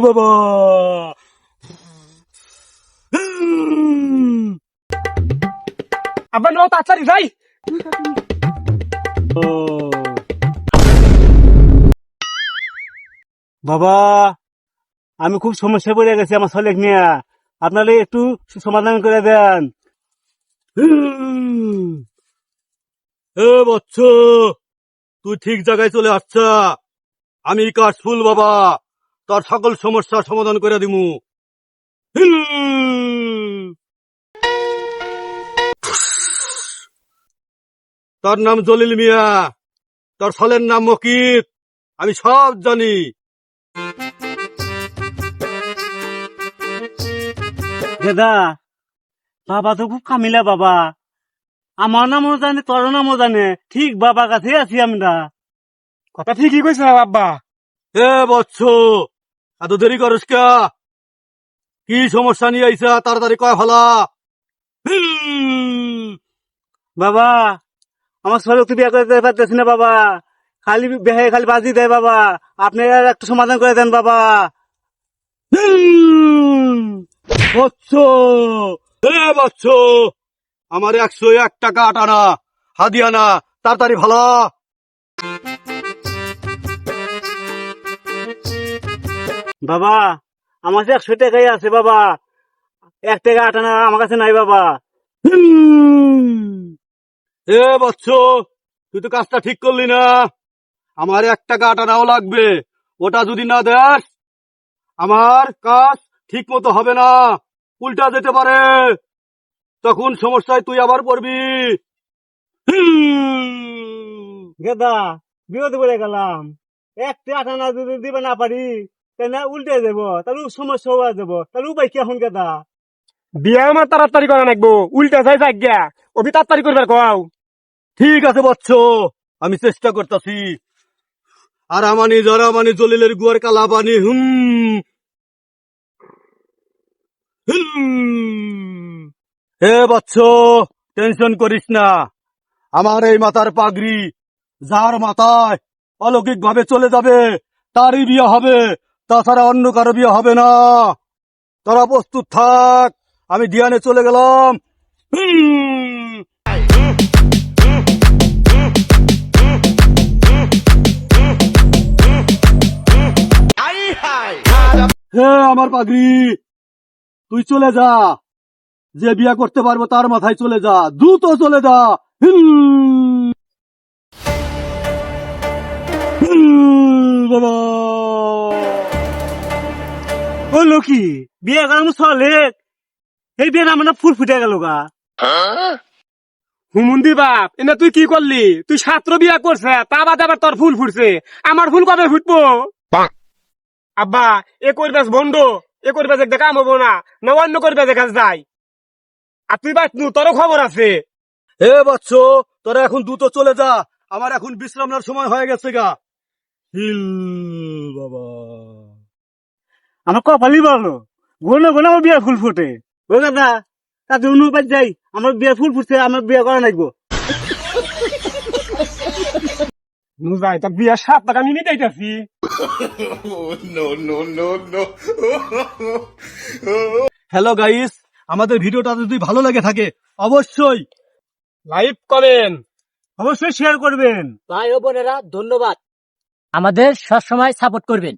বাবা আব্বা নো তাড়াতাড়ি যাই। বাবা আমি খুব সমস্যা পড়ে গেছি আমার ছেলে নিয়ে, আপনারা একটু সমাধান করে দেন। এ বচ্চ, তুই ঠিক জায়গায় চলে আসছা। আমি কাশফুল বাবা তোর সকল সমস্যার সমাধান করে দিমু। তোর নাম জলিল মিয়া, তোর ছেলের নাম মকিত, আমি সব জানি। দাদা বাবা তো খুব কামিলা বাবা, আমার নামও জানে তোর নামও জানে, ঠিক বাবার কাছে আছি আমরা। কথা ঠিকই কইছে আব্বা। এ বৎস, এত দেরি করিস কে? কি সমস্যা নিয়ে আইসা তাড়াতাড়ি কয় ফেলা। বাবা আমার ছেলে তো বিয়ে করতে পারতেছি না বাবা, খালি বেহে খালি বাজি দেয় বাবা, আপনি আর একটু সমাধান করে দেন বাবা। বৎস, এ বৎস, আমার 101 টাকা আটানা হাদিয়ানা, তাড়াতাড়ি ভালো। বাবা আমার 100 টাকাই আছে বাবা, 1 টাকা আটানা আমার কাছে নাই বাবা। এ বৎস, তুই তো কাজটা ঠিক করলি না, আমার 1 টাকা আটানাও লাগবে। ওটা যদি না দেস আমার কাজ ঠিক মতো হবে না, উল্টা যেতে পারে, তখন সমস্যায় তুই আবার পড়বি। গেদা বিরোধ করে গেলাম, 1 টাকা আটানা যদি দিবে না পারি তাহলে উল্টে যাবো, তাহলে সমস্যা হয়ে যাবো, তাহলে উপায় কি এখন গেদা? বিয়া আমার তাড়াতাড়ি করা লাগবো, উল্টা যাই যাক অভি তাড়াতাড়ি করবার কও। ঠিক আছে বৎস, আমি চেষ্টা করতেছি। আর আমানি জরা মানি জলিলের গুয়ার কালা পানি। হে বৎস, টেনশন করিস না, আমার এই মাথার পাগড়ি যার মাথায় অলৌকিক ভাবে চলে যাবে তারই বিয়ে হবে, তাছাড়া অন্য কারো বিয়ে হবে না। তোরা প্রস্তুত থাক, আমি ধ্যানে চলে গেলাম। হে আমার পাগড়ি, তুই চলে যা, যে বিয়ে করতে পারবো তার মাথায় চলে যা, দ্রুত চলে যা। বাবা ও লক্ষ্মী, বিয়ে করার চলে, এই বিয়ে আমার ফুল ফুটে গেল গা। হুমুন্দি বাপ, এনে তুই কি করলি? তুই ছাত্র বিয়া করছে, তা বাদ আবার তোর ফুল ফুটছে, আমার ফুল কবে ফুটবো? আব্বা এ করবে বন্ধ, এ করবে দেখা কাম হবো না, না অন্য করবে দেখা যায়। আর তুই বাঁচনু, তোরও খবর আছে। হে বৎস, তোরা এখন দ্রুত চলে যা, আমার এখন বিশ্রাম নেওয়ার সময় হয়ে গেছে গা। হিল বাবা, আমার কপালই ভালো, গোনে গোনে আমার বিয়ে ফুল ফুটে। ও দাদা তাতে অনুপাত যাই, আমার বিয়ে ফুল ফুটছে, আমার বিয়ে করা লাগবো। নু যাই, তোর বিয়ার 7 টাকা আমি মিটাইতেছি। হ্যালো গাইস, আমাদের ভিডিওটা যদি ভালো লাগে থাকে অবশ্যই লাইভ করেন, অবশ্যই শেয়ার করবেন। ভাই ও বোনেরা ধন্যবাদ, আমাদের সবসময় সাপোর্ট করবেন।